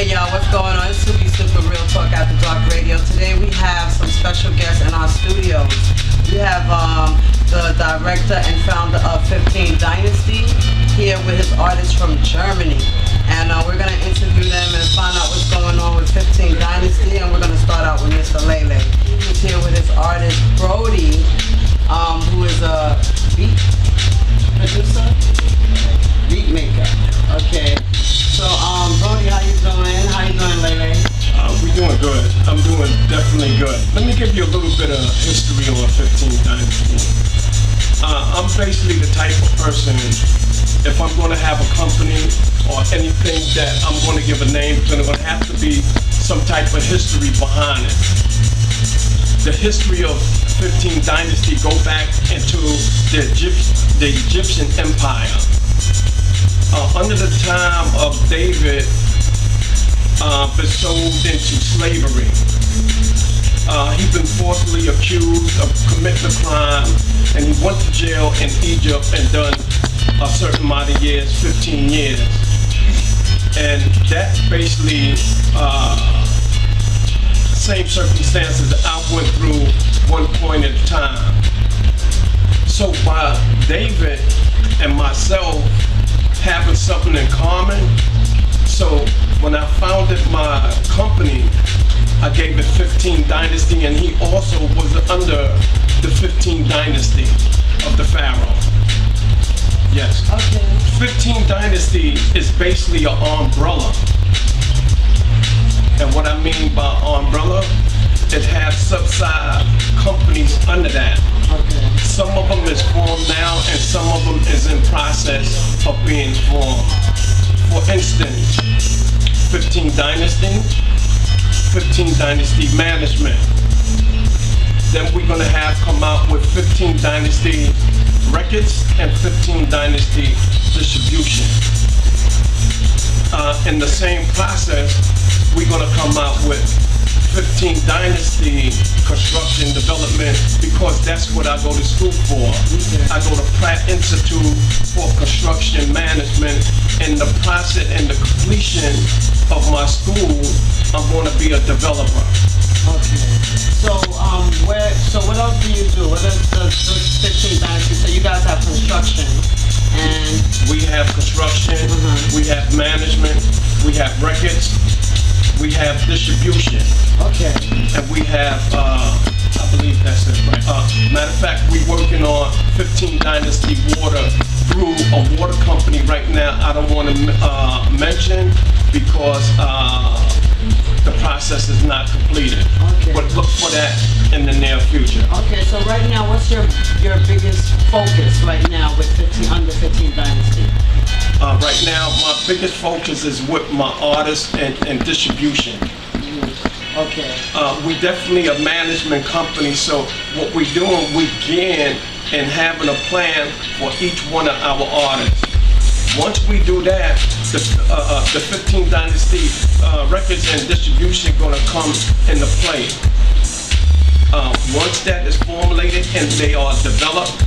Hey y'all, what's going on? It's Suki Suk with Real Talk After Dark Radio. Today we have some special guests in our studios. We have the director and founder of 15th Dynasty here with his artists from Germany. And we're going to interview them and find out what's going on with 15th Dynasty. And we're going to start out with Mr. Lele. He's here with his artist Brody, who is a beat producer, beat maker. Okay. So, Brody, how you doing? How you doing, Lele? We're doing good. I'm doing definitely good. Let me give you a little bit of history on 15th Dynasty. I'm basically the type of person, if I'm going to have a company or anything that I'm going to give a name, it's going to have to be some type of history behind it. The history of 15th Dynasty go back into the Egyptian Empire. Under the time of David, been sold into slavery. He's been falsely accused of committing a crime, and he went to jail in Egypt and done a certain amount of years, 15 years. And that basically, same circumstances that I went through one point at a time. So by David and myself having something in common, so when I founded my company, I gave it 15th Dynasty, and he also was under the 15th Dynasty of the Pharaoh. Yes. Okay. 15th Dynasty is basically an umbrella. And what I mean by umbrella, it has sub-side companies under that. Okay. Some of them is formed now, and some of them is in process of being formed. For instance, 15th Dynasty, 15th Dynasty Management. Then we're gonna have come out with 15th Dynasty Records and 15th Dynasty Distribution. In the same process, we're gonna come out with 15th Dynasty Construction Development, because that's what I go to school for. Okay. I go to Pratt Institute for Construction Management. In the process and the completion of my school, I'm going to be a developer. Okay. So, what else do you do? What is the 15th Dynasty? So you guys have construction, and we have construction, we have management, we have records, we have distribution. Okay. And we have, I believe that's it, right? Matter of fact, we're working on 15th Dynasty Water through a water company right now. I don't want to mention because the process is not completed. Okay. But look for that in the near future. Okay, so right now, what's your biggest focus right now with under 15th Dynasty? Right now, my biggest focus is with my artists and distribution. Okay. We definitely a management company, so what we're doing, we begin and having a plan for each one of our artists. Once we do that, the 15th Dynasty Records and Distribution gonna come into play. Once that is formulated and they are developed,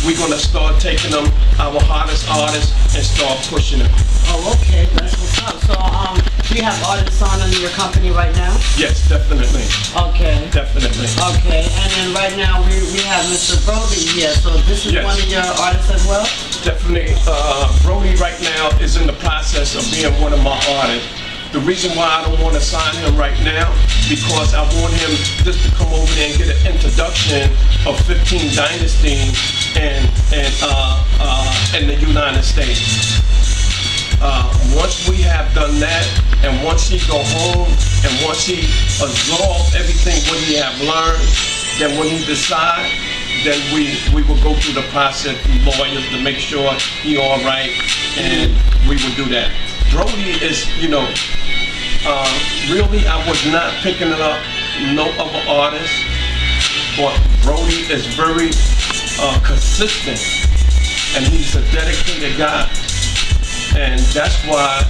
we're gonna start taking them, our hottest artists, and start pushing them. Oh, okay, that's what's up. So, do you have artists on in your company right now? Yes, definitely. Okay. Definitely. Okay, and then right now we have Mr. Brody here. So this is Yes. one of your artists as well? Definitely. Brody right now is in the process of being one of my artists. The reason why I don't want to sign him right now, because I want him just to come over there and get an introduction of 15th Dynasty in the United States. Once we have done that, and once he go home, and once he absorb everything what he have learned, then when he decide, then we will go through the process through lawyers to make sure he all right, and we will do that. Brody is, really I was not picking up no other artist, but Brody is very consistent, and he's a dedicated guy, and that's why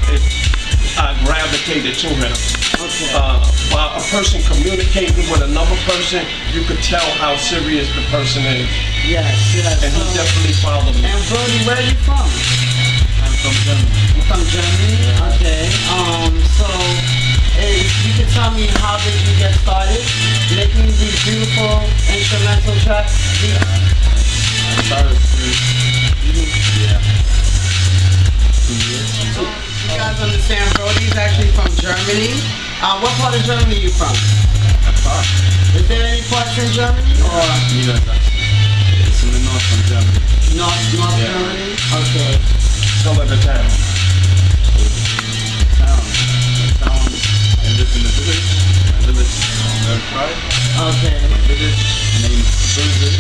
I gravitated to him. Okay. While a person communicating with another person, you could tell how serious the person is. Yes, yes. And he definitely followed me. And Brody, where are you from? I'm from Germany. From Germany? Okay. So you can tell me how did you get started making these beautiful instrumental tracks? I started yeah, 2 years. You guys understand, Brody's actually from Germany. What part of Germany are you from? Is there any parts in Germany or It's in the north from Germany. North Yeah. Germany? Okay. Tell her the town. Town. I live in the village. My village is very quiet. Okay. My village named Brazil.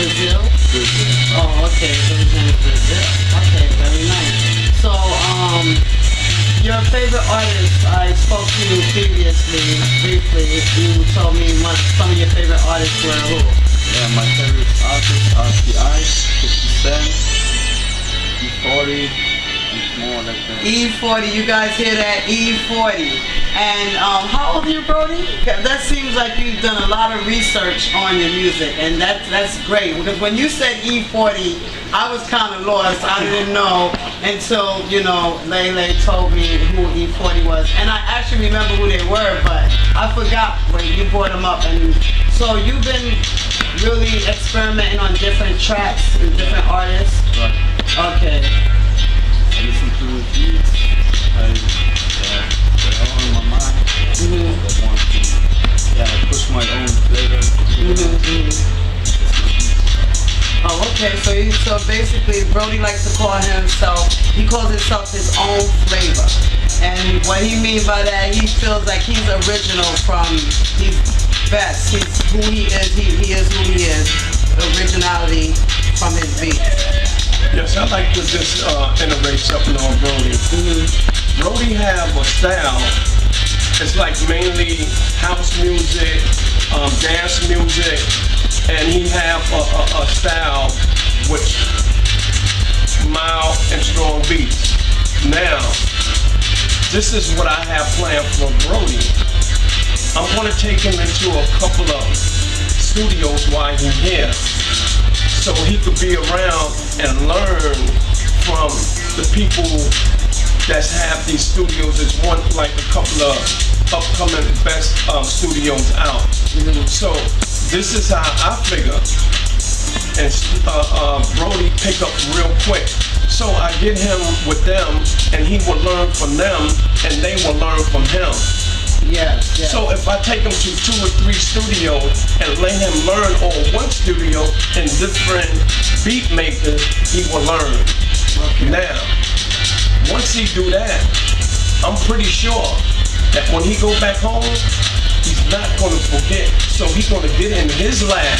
Brazil? Brazil. Oh, okay. Village name is Brazil. Okay, very nice. So, your favorite artist, I spoke to you previously, briefly. You told me some of your favorite artists were who? Yeah, my favorite artists are the 50 Cent, E40, and more like that. E40, you guys hear that? E40. And how old are you, Brody? That seems like you've done a lot of research on your music, and that's great. Because when you said E40, I was kind of lost. I didn't know until, Lele told me who E40 was. And I actually remember who they were, but I forgot when you brought them up. And so you've been really experimenting on different tracks and different artists? Right. Okay. I listen to beats. They're all in my mind. Mm-hmm. I want to push my own flavor. Oh, okay. So basically, Brody likes to call himself. He calls himself his own flavor, and what he means by that, he feels like he's original he's best. He's who he is. He is who he is. Originality from his beats. Yes, I like to just iterate something on Brody. Brody have a style. It's like mainly house music, dance music, and he have a style which mild and strong beats. Now, this is what I have planned for Brody. I'm going to take him into a couple of studios while he's here, so he could be around and learn from the people that have these studios. There's like a couple of upcoming best studios out. So this is how I figure, and Brody pick up real quick. So I get him with them, and he will learn from them, and they will learn from him. Yes. So if I take him to 2 or 3 studios and let him learn on one studio and different beat makers, he will learn. Okay. Now, once he do that, I'm pretty sure that when he go back home, he's not going to forget. So he's going to get in his lab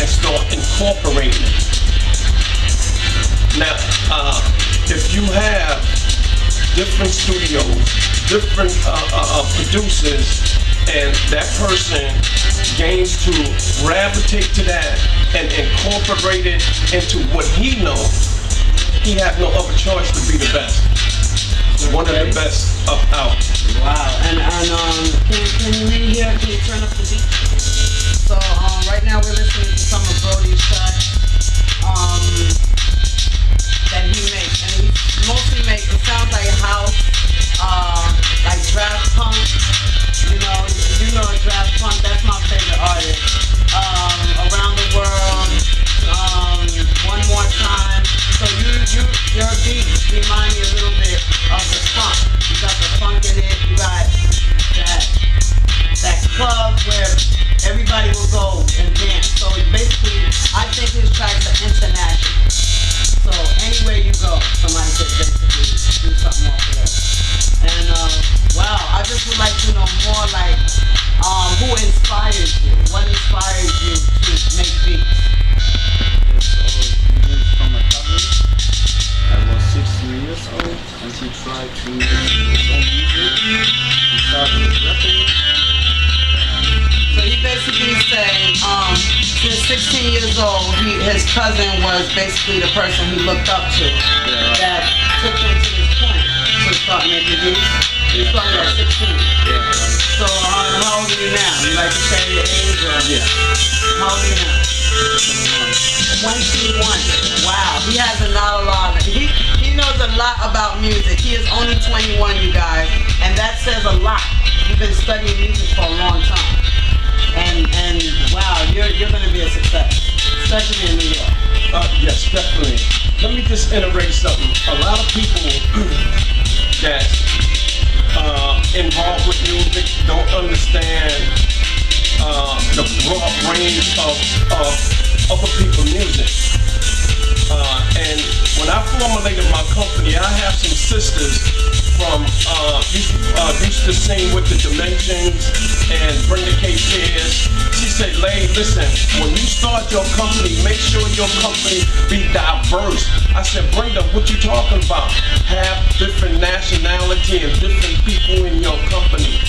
and start incorporating it. Now, if you have different studios, different producers, and that person gains to gravitate to that and incorporate it into what he knows, he has no other choice to be the best. One of the best out. Wow. And can we hear? Can you turn up the beat? So right now we're listening to some of Brody's tracks that he makes, and he mostly makes. It sounds like house, like draft punk. You know draft punk. That's my favorite artist. Around the world. One more time. So your beats remind me a little bit of the funk. You got the funk in it. You got that club where everybody will go and dance. So basically, I think his tracks are international. So anywhere you go, somebody could basically do something off of that. And wow, I just would like to know more, like who inspires you? What inspires you to make beats? From my cousin. I was 16 years old and he tried to make his own music. He started rapping. So he basically said, since 16 years old, his cousin was basically the person he looked up to, that took him to this point to start making beats. He started at 16. Yeah, right. So how old are you now? You like to say your age or? Yeah. How old are you now? 21. Wow, he has a lot. He knows a lot about music. He is only 21, you guys, and that says a lot. You've been studying music for a long time, and wow, you're gonna be a success, especially in New York. Yes, definitely. Let me just iterate something. A lot of people that's involved with music don't understand the broad range of other people's music. And when I formulated my company, I have some sisters from used to sing with the Dimensions and bring the K-Tears. She said, Lay, listen, when you start your company, make sure your company be diverse. I said, Brenda, what you talking about? Have different nationality and different people in your company.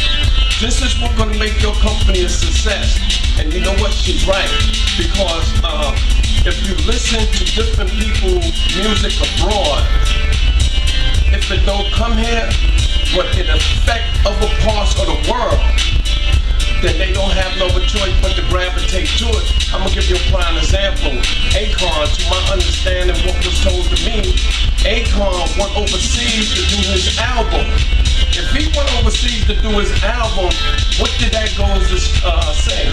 This is what's going to make your company a success. And you know what? She's right. Because if you listen to different people's music abroad, if it don't come here, but it affect other parts of the world, then they don't have no other choice but to gravitate to it. I'm gonna give you a prime example. Akon, to my understanding, what was told to me, Akon went overseas to do his album. If he went overseas to do his album, what did that go to say?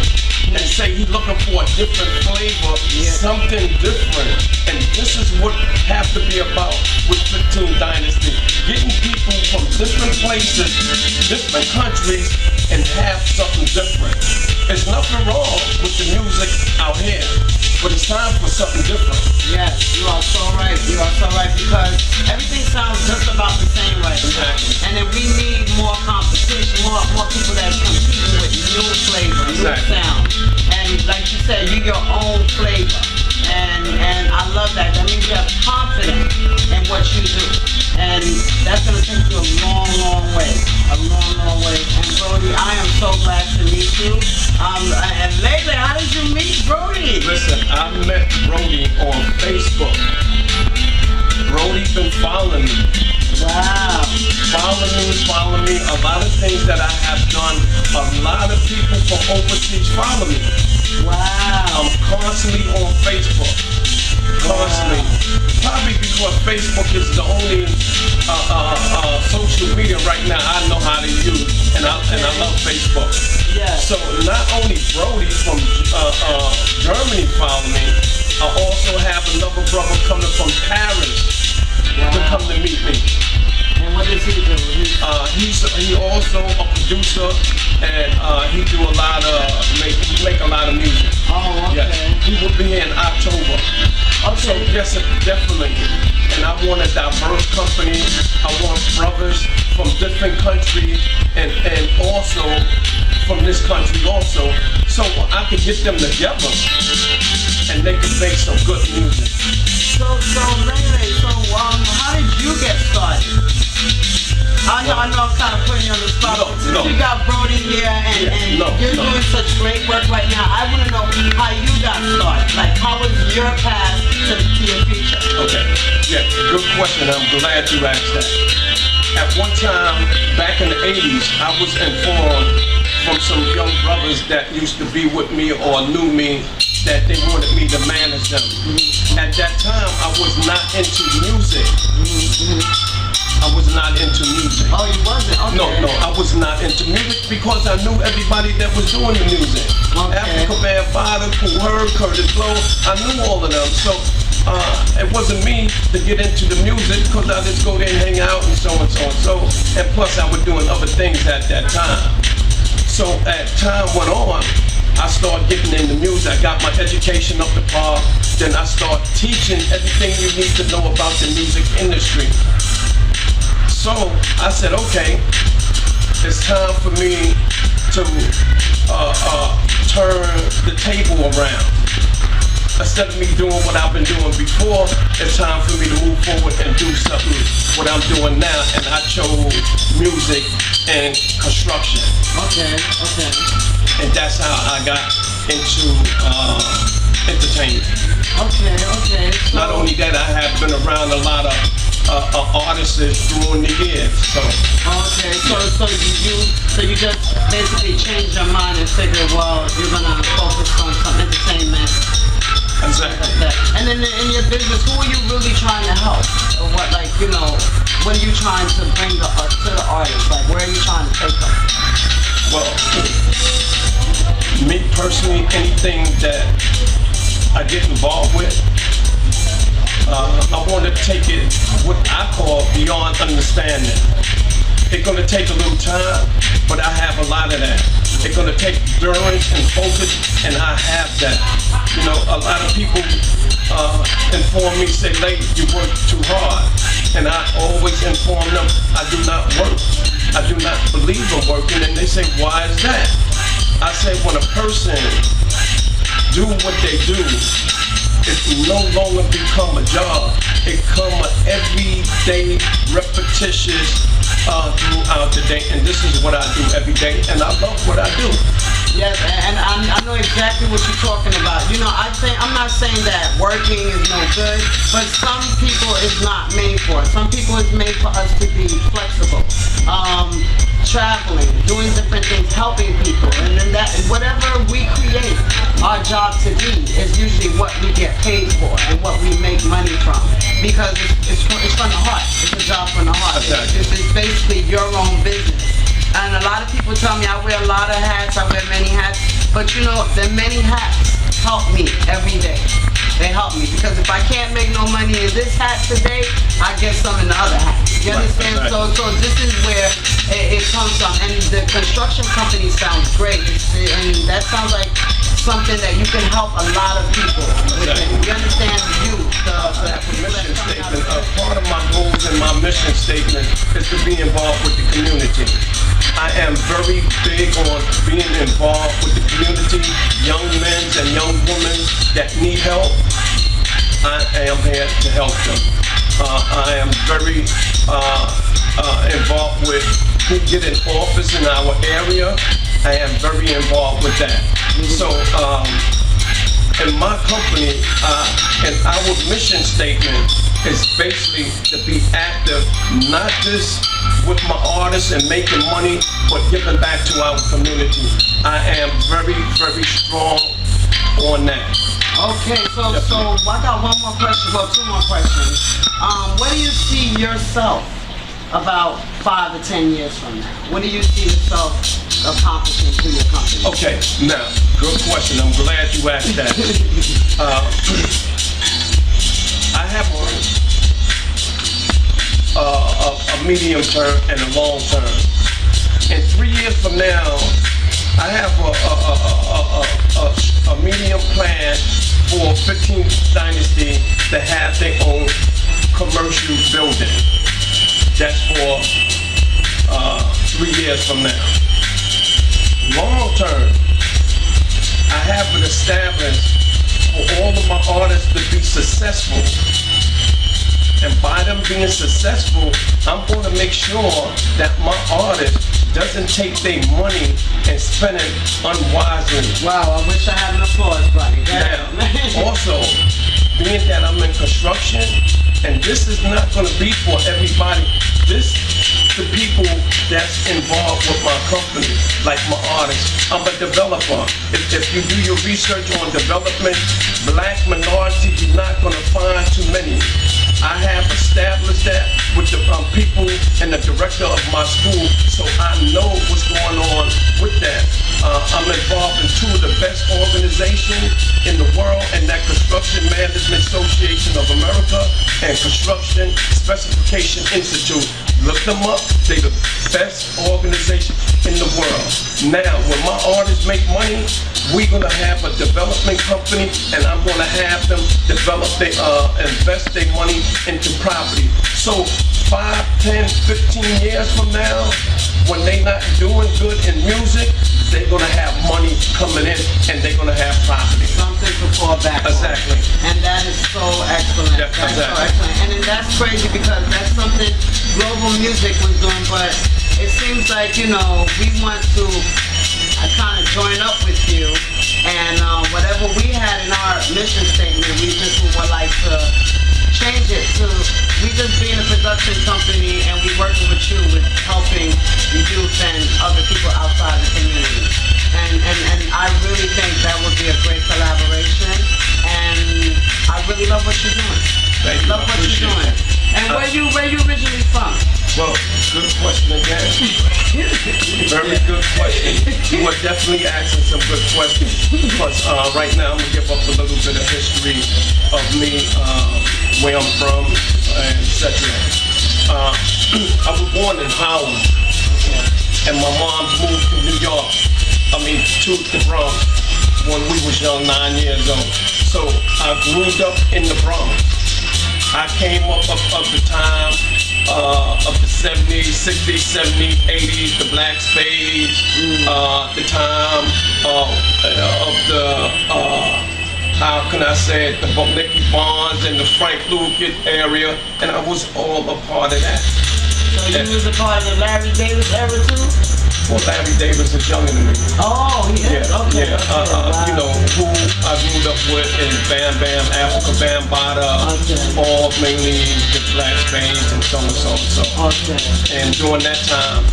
And say he's looking for a different flavor, something different. And this is what have to be about with 15th Dynasty. Getting people from different places, different countries, and have something different. There's nothing wrong with the music out here, but it's time for something different. Yes, you are so right. You are so right, because everything sounds just about the same right now. Exactly. And then we need more competition, more people that's competing with new flavor, new sound. And like you said, you your own flavor. And I love that. That means you have confidence in what you do. And that's going to take you a long, long way. A long, long way. And Brody, I am so glad to meet you. And Lele, how did you meet Brody? Listen, I met Brody on Facebook. Brody been following me. Wow. Follow me. A lot of things that I have done, a lot of people from overseas follow me. Wow. I'm constantly on Facebook. Constantly. Probably because Facebook is the only social media right now I know how to use. And I love Facebook. Yeah. So not only Brody from Germany follow me, I also have another brother coming from Paris to come to meet me. And what does he do? He also a producer, and he do a lot of make a lot of music. Oh, okay. Yes. He will be here in October. So Okay. yes, definitely. And I want a diverse company. I want brothers from different countries and also from this country also, so I can get them together and they can make some good music. So Lele, how did you get started? I know I'm kind of putting you on the spot. No. You got Brody here, and you're doing such great work right now. I want to know how you got started. Like, how was your path to your future? Okay, yeah, good question. I'm glad you asked that. At one time, back in the 80s, I was informed from some young brothers that used to be with me or knew me that they wanted me to manage them. At that time, I was not into music. I was not into music. Oh, you wasn't? Okay. No, I was not into music because I knew everybody that was doing the music. Okay. Africa Bambaataa, Kool Herc, Curtis Blow, I knew all of them. So it wasn't me to get into the music because I just go there and hang out and so and so and so. And plus I was doing other things at that time. So as time went on, I started getting into music. I got my education up to par. Then I started teaching everything you need to know about the music industry. So I said, okay, it's time for me to turn the table around. Instead of me doing what I've been doing before, it's time for me to move forward and do something what I'm doing now. And I chose music and construction. Okay. And that's how I got into entertainment. Okay. So, Not only that, I have been around a lot of artists during the years. So you just basically changed your mind and figured, well, you're gonna focus on some entertainment. Exactly. Like that. And then in your business, who are you really trying to help? Or what, like, you know, what are you trying to bring to the artist? Like, where are you trying to take them? Well, me personally, anything that I get involved with, I want to take it what I call beyond understanding. It's going to take a little time, but I have a lot of that. It's going to take endurance and focus, and I have that. You know, a lot of people inform me, say, "Late, you work too hard," and I always inform them, I do not work. I do not believe in working, and they say, "Why is that?" I say, when a person do what they do, it no longer become a job. It become an everyday, repetitious throughout the day, and this is what I do every day, and I love what I do. Yes, and I know exactly what you're talking about. You know, I'm not saying that working is no good, but some people it's not made for. Some people it's made for us to be flexible. Traveling, doing different things, helping people, and then that whatever we create our job to be is usually what we get paid for and what we make money from, because it's from the heart. It's a job from the heart. Exactly. It's basically your own business. And a lot of people tell me I wear a lot of hats, I wear many hats, but you know, the many hats help me every day. They help me, because if I can't make no money in this hat today, I get some in the other hat. You understand? Right. So this is where it comes from. And the construction company sounds great. And that sounds like something that you can help a lot of people with. Exactly. You understand you, I have a mission statement. Part of my goals and my mission statement is to be involved with the community. I am very big on being involved with the community, young men and young women that need help. I am here to help them. I am very involved with who get in office in our area. I am very involved with that. So in my company, and our mission statement is basically to be active, not just with my artists and making money, but giving back to our community. I am very, very strong on that. Okay, so I got one more question, well, two more questions. Where do you see yourself about 5 to 10 years from now? What do you see yourself accomplishing through your company? Okay, now, good question. I'm glad you asked that. I have a medium term and a long term. And 3 years from now, I have a medium plan for 15th Dynasty to have their own commercial building. That's for 3 years from now. Long term, I have it established for all of my artists to be successful. And by them being successful, I'm going to make sure that my artist doesn't take their money and spend it unwisely. Wow, I wish I had an applause, buddy. Now, also, being that I'm in construction, and this is not going to be for everybody. This the people that's involved with my company, like my artists. I'm a developer. If you do your research on development, black minority, you're not going to find too many. I have established that with the people and the director of my school, so I know what's going on with that. I'm involved in 2 of the best organizations in the world, and that Construction Management Association of America and Construction Specification Institute. Look them up. They're the best organization in the world. Now, when my artists make money, we're gonna have a development company, and I'm gonna have them develop invest their money into property. So 5, 10, 15 years from now, when they're not doing good in music, they're gonna have money coming in, and they're gonna have property. Something to fall back on. Exactly. And that is so excellent. Yeah, That's exactly. so excellent. And then that's crazy, because that's something global music was doing, but it seems like, you know, we want to kind of join up with you, and whatever we had in our mission statement, we just would like to change it to, we just being a production company, and we working with you with helping the youth and other people outside the community. And I really think that would be a great collaboration, and I really love what you're doing. Thank you. Love what you're doing. And where you originally from? Well, good question again. Very good question. You are definitely asking some good questions. Because right now I'm gonna give up a little bit of history of me, where I'm from, etc. I was born in Howard, and my mom moved to New York. To the Bronx when we was young, 9 years old. So I grew up in the Bronx. I came up the time of the 70s, 60s, 70s, 80s, the Black Spades, the time of the, how can I say it, the Nicky Barnes and the Frank Lucas area, and I was all a part of that. So you was a part of the Larry Davis era too? Well, Larry Davis is younger than me. Oh, yeah. Okay. Wow. You know, who I grew up with in Bam Bam, Africa Bambaataa, all mainly the Black Spades and so on and so on. So. Okay. And during that time,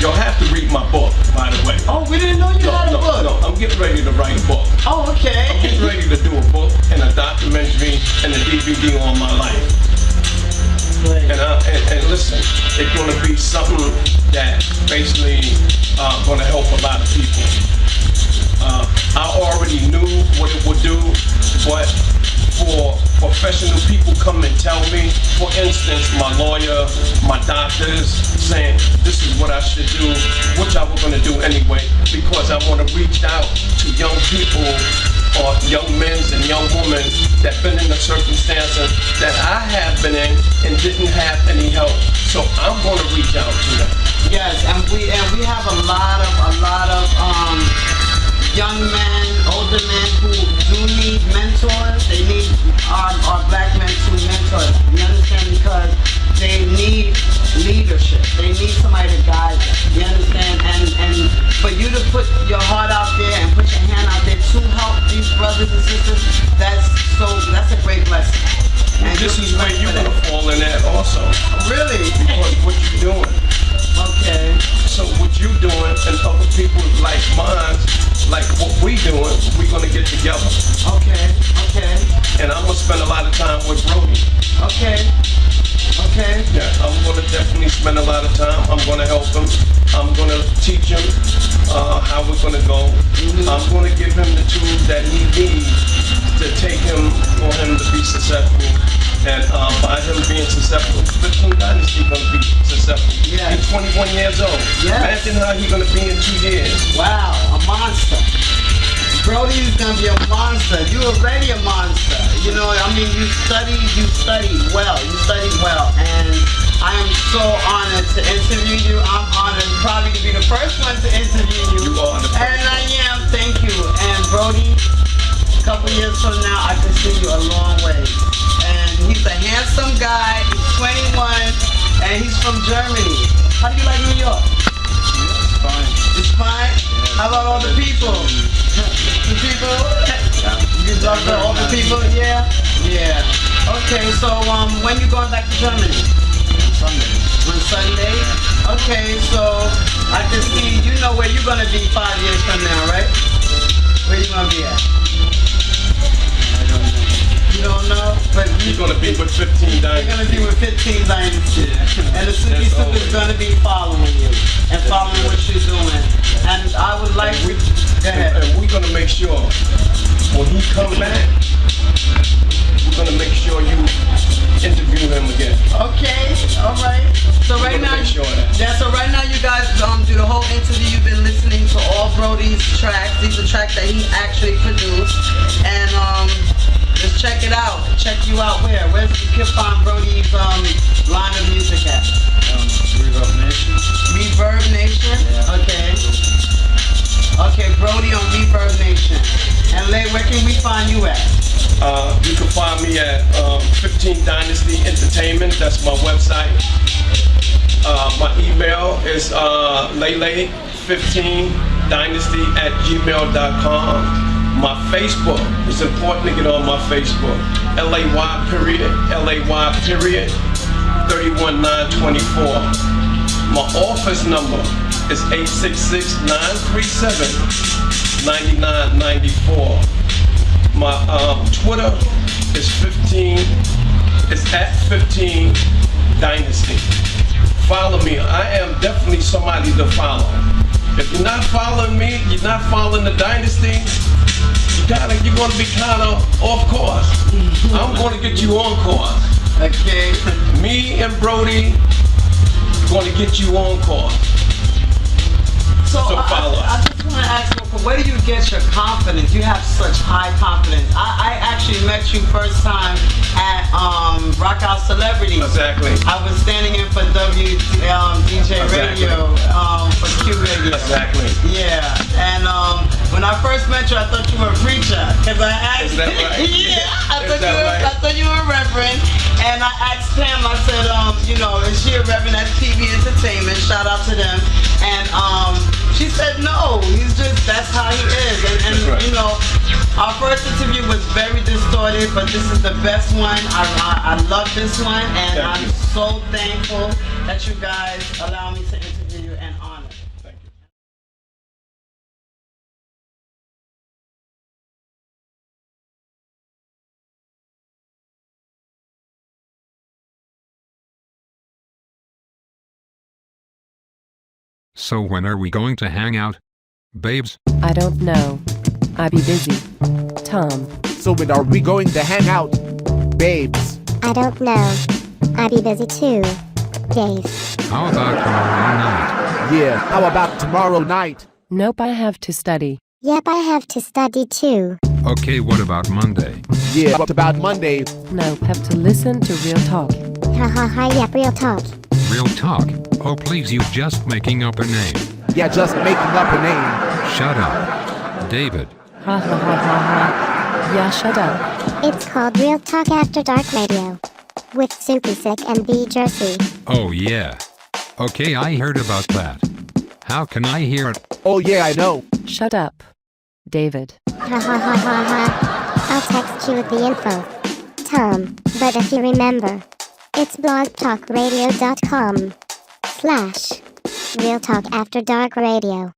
you'll have to read my book, by the way. Oh, we didn't know you had a book. No, I'm getting ready to write a book. Oh, okay. I'm getting ready to do a book and a documentary and a DVD on my life. And listen, it's going to be something that basically going to help a lot of people. I already knew what it would do, but for professional people come and tell me, for instance, my lawyer, my doctors, saying this is what I should do, which I was going to do anyway, because I want to reach out to young people or young men and young women that been in the circumstances that I have been in and didn't have any help. So I'm going to reach out to them. Yes, and we have a lot of young men, older men who do need mentors. They need our black men to mentor them. You understand? Because they need leadership. They need somebody to guide them. You understand? And for you to put your heart out there and put your hand out there to help these brothers and sisters, that's a great blessing. And this is where you're gonna fall in that also. Really? Because what you're doing. Okay. So what you doing and other people like mine, like what we doing, we're gonna get together. Okay. And I'm gonna spend a lot of time with Brody. Okay. Yeah, I'm gonna definitely spend a lot of time. I'm gonna help him. I'm gonna teach him how we're gonna go. I'm gonna give him the tools that he needs to take him for him to be successful. And by him being successful, 15th Dynasty gonna be successful. Yeah. He's 21 years old. Yes. Imagine how he's gonna be in 2 years. Wow, a monster. Brody's gonna be a monster. You already a monster. You know, I mean, you studied well. And I am so honored to interview you. I'm honored probably to be the first one to interview you. You are the first. And I am, thank you. And Brody, a couple years from now, I can see you a long way. And he's a handsome guy, he's 21, and he's from Germany. How do you like New York? It's fine. It's fine? Yeah. How about all the people? The people? You love all the people? Yeah? Yeah. Okay, so when you going back to Germany? Sunday. On Sunday? Okay, so I can see, you know where you're going to be 5 years from now, right? Where you going to be at? I don't know. You don't know? But He's gonna be with 15 You're Dynasty. going to be with 15th Dynasty. And the Suki Suk is going to be following you and following what you're doing. And I would like to... Go ahead. And we're gonna make sure when he come back, we're gonna make sure you interview him again. Okay, all right. So right now, Make sure of that. yeah. So right now, you guys do the whole interview. You've been listening to all Brody's tracks. These are tracks that he actually produced, and just check it out. Check you out where? Where's you can find Brody's line of music at? Reverb Nation. Reverb Nation. Yeah. Okay. Okay, Brody on Reverb Nation. And Lay, where can we find you at? You can find me at 15th Dynasty Entertainment. That's my website. My email is laylay15dynasty@gmail.com. My Facebook, it's important to get on my Facebook. LAY period 31924. My office number is 866-937-9994. My Twitter is 15 is at 15 Dynasty. Follow me. I am definitely somebody to follow. If you're not following me, you're not following the Dynasty, you're going to be kind of off course. I'm going to get you on course. Okay. Me and Brody going to get you on course. So follow. I just want to ask, where do you get your confidence? You have such high confidence. I actually met you first time at Rock Out Celebrity. Exactly. I was standing in for DJ Radio, for Q Radio. Exactly. Yeah, and when I first met you, I thought you were a preacher, because I asked. Is that right? Yeah, I Right? thought you were a reverend, and I asked Pam. I said, is she a reverend at TV Entertainment? Shout out to them. And she said no. That's how he is. And Right. our first interview was very distorted, but this is the best one. I love this one, and Thank I'm you. so thankful that you guys allow me to interview you and honor. Thank you. So when are we going to hang out, babes? I don't know. I be busy. Tom. So when are we going to hang out, babes? I don't know. I be busy too, Dave. How about tomorrow night? Yeah, how about tomorrow night? Nope, I have to study. Yep, I have to study too. Okay, what about Monday? Yeah, what about Monday? Nope, have to listen to Real Talk. Ha ha ha, yep, real talk. Real talk. Oh please, you just making up a name. Yeah, just making up a name. Shut up. David. Ha ha ha ha ha. Yeah, shut up. It's called Real Talk After Dark Radio. With Suki Suk and B Jersey. Oh yeah. Okay, I heard about that. How can I hear it? Oh yeah, I know. Shut up. David. Ha ha ha ha ha. I'll text you with the info, Tom, but if you remember, it's blogtalkradio.com / Real Talk After Dark Radio.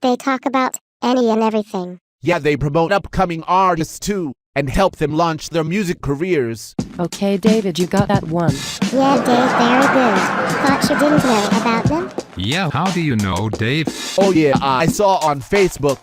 They talk about any and everything. Yeah, they promote upcoming artists too, and help them launch their music careers. Okay, David, you got that one. Yeah, Dave, very good. Thought you didn't know about them? Yeah, how do you know, Dave? Oh yeah, I saw on Facebook.